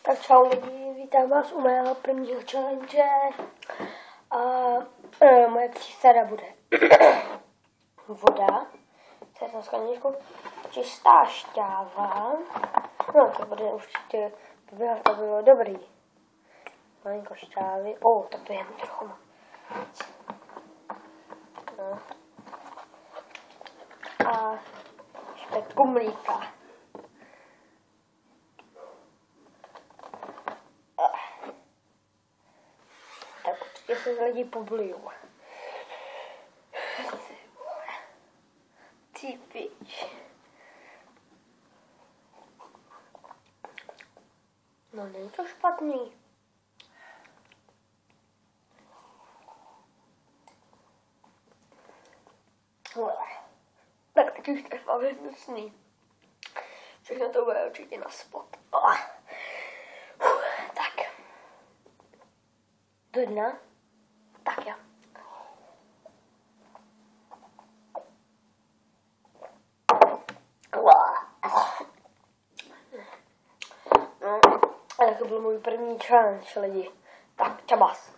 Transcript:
Tak čau lidi, vítám vás u mého prvního challenge a moje přísada bude voda, to je ta skleničku, čistá šťáva, no to bude určitě, to bylo dobrý, malinko šťávy, tak to je jen trochu moc. No. A špetku mlíka. Tak určitě se z lidí pobliju. Ty pič. No není to špatný. Tak teď už to je fakt hnusný. Všechno to bude určitě na spot. Tak. Do dna. Tak jo. No, a to byl můj první challenge, lidi. Tak, čabas.